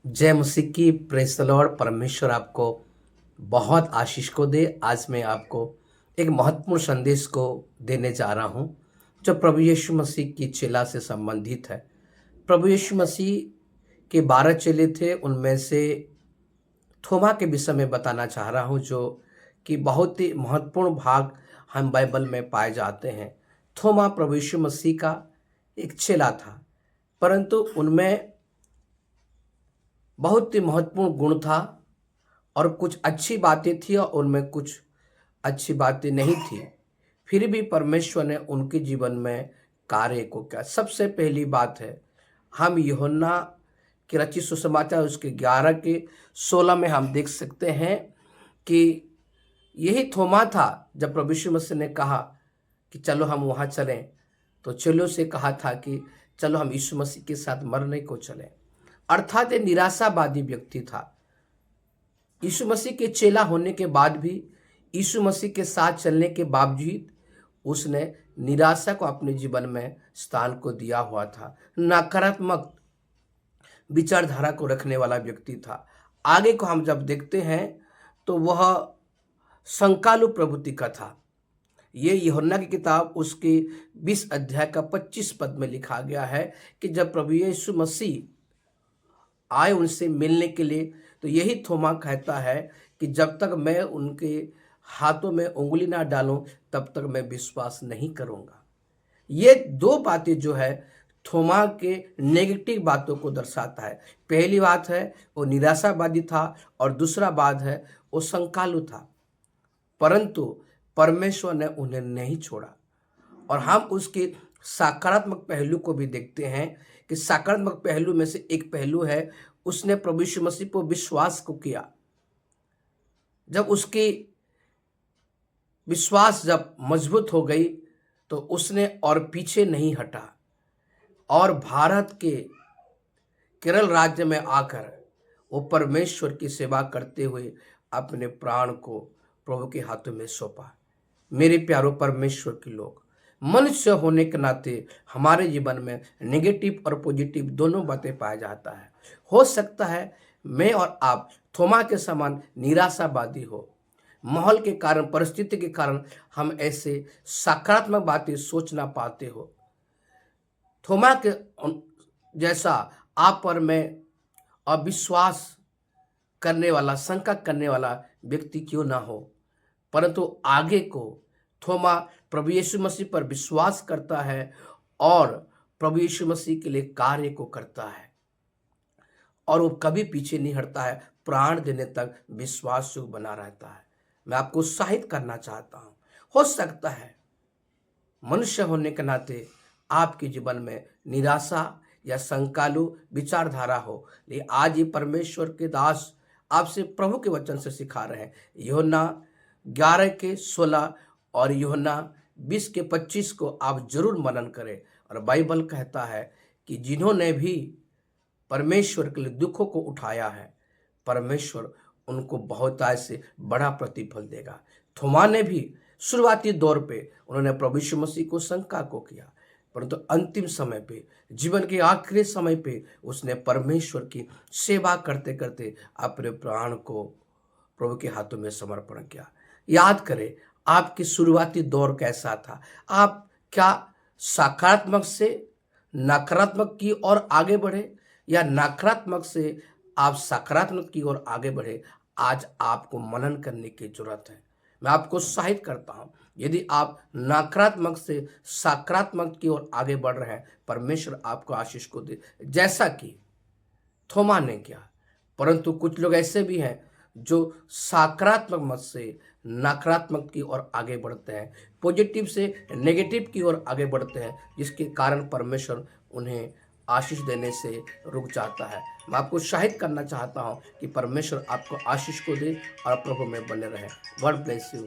जय मसीह की praise the Lord. परमेश्वर आपको बहुत आशीष को दे। आज मैं आपको एक महत्वपूर्ण संदेश को देने जा रहा हूं जो प्रभु यीशु मसीह की चेला से संबंधित है। प्रभु यीशु मसीह के 12 चेले थे, उनमें से थोमा के विषय में बताना चाह रहा हूं जो कि बहुत ही महत्वपूर्ण भाग हम बाइबल में पाए जाते हैं। थोमा प्रभु यीशु मसीह का एक चेला था, परंतु उनमें बहुत ही महत्वपूर्ण गुण था और कुछ अच्छी बातें थी और उनमें कुछ अच्छी बातें नहीं थी। फिर भी परमेश्वर ने उनके जीवन में कार्य को किया। सबसे पहली बात है, हम यूहन्ना की रचित सुसमाचार उसके 11 के 16 में हम देख सकते हैं कि यही थोमा था जब प्रभु यीशु मसीह ने कहा कि चलो हम वहाँ चलें, तो चेलों से कहा था कि चलो हम यीशु मसीह के साथ मरने को चलें। अर्थात एक निराशावादी व्यक्ति था। यीशु मसीह के चेला होने के बाद भी, यीशु मसीह के साथ चलने के बावजूद उसने निराशा को अपने जीवन में स्थान को दिया हुआ था। नकारात्मक विचारधारा को रखने वाला व्यक्ति था। आगे को हम जब देखते हैं तो वह संकालु प्रवृत्ति का था। ये यूहन्ना की किताब उसके 20 अध्याय का 25 पद में लिखा गया है कि जब प्रभु यीशु मसीह आए उनसे मिलने के लिए, तो यही थोमा कहता है कि जब तक मैं उनके हाथों में उंगली ना डालूं तब तक मैं विश्वास नहीं करूंगा। ये दो बातें जो है थोमा के नेगेटिव बातों को दर्शाता है। पहली बात है वो निराशावादी था और दूसरा बात है वो संकालु था, परंतु परमेश्वर ने उन्हें नहीं छोड़ा। और हम उसके सकारात्मक पहलू को भी देखते हैं कि सकारात्मक पहलू में से एक पहलू है उसने प्रभु यीशु मसीह को विश्वास को किया। जब उसकी विश्वास जब मजबूत हो गई तो उसने और पीछे नहीं हटा और भारत के केरल राज्य में आकर वो परमेश्वर की सेवा करते हुए अपने प्राण को प्रभु के हाथों में सौंपा। मेरे प्यारो परमेश्वर के लोग, मनुष्य होने के नाते हमारे जीवन में नेगेटिव और पॉजिटिव दोनों बातें पाया जाता है। हो सकता है मैं और आप थोमा के समान निराशावादी हो। माहौल के कारण, परिस्थिति के कारण हम ऐसे सकारात्मक बातें सोच ना पाते हो। थोमा के जैसा आप पर मैं अविश्वास करने वाला, शंका करने वाला व्यक्ति क्यों ना हो, परंतु आगे को थोमा प्रभु यीशु मसीह पर विश्वास करता है और प्रभु यीशु मसीह के लिए कार्य को करता है और वो कभी पीछे नहीं हटता है, प्राण देने तक विश्वास युक्त बना रहता है। मैं आपको उत्साहित करना चाहता हूँ। हो सकता है मनुष्य होने के नाते आपके जीवन में निराशा या संकालु विचारधारा हो, लेकिन आज ये परमेश्वर के दास आपसे प्रभु के वचन से सिखा रहे हैं। यूहन्ना 11 के 16 और यूहन्ना 20 के 25 को आप जरूर मनन करें। और बाइबल कहता है कि जिन्होंने भी परमेश्वर के लिए दुखों को उठाया है, परमेश्वर उनको बहुत से बड़ा प्रतिफल देगा। थोमा ने भी शुरुआती दौर पे उन्होंने प्रभु यीशु मसीह को शंका को किया, परंतु अंतिम समय पे, जीवन के आखिरी समय पे उसने परमेश्वर की सेवा करते करते अपने प्राण को प्रभु के हाथों में समर्पण किया। याद करें आपकी शुरुआती दौर कैसा था। आप क्या सकारात्मक से नकारात्मक की ओर आगे बढ़े या नकारात्मक से आप सकारात्मक की ओर आगे बढ़े? आज आपको मनन करने की जरूरत है। मैं आपको उत्साहित करता हूं, यदि आप नकारात्मक से सकारात्मक की ओर आगे बढ़ रहे हैं, परमेश्वर आपको आशीष को दे, जैसा कि थोमा ने किया। परंतु कुछ लोग ऐसे भी हैं जो सकारात्मक मत से नकारात्मक की ओर आगे बढ़ते हैं, पॉजिटिव से नेगेटिव की ओर आगे बढ़ते हैं, जिसके कारण परमेश्वर उन्हें आशीष देने से रुक जाता है। मैं आपको उत्साहित करना चाहता हूं कि परमेश्वर आपको आशीष को दे और प्रभु में बने रहे। God bless you.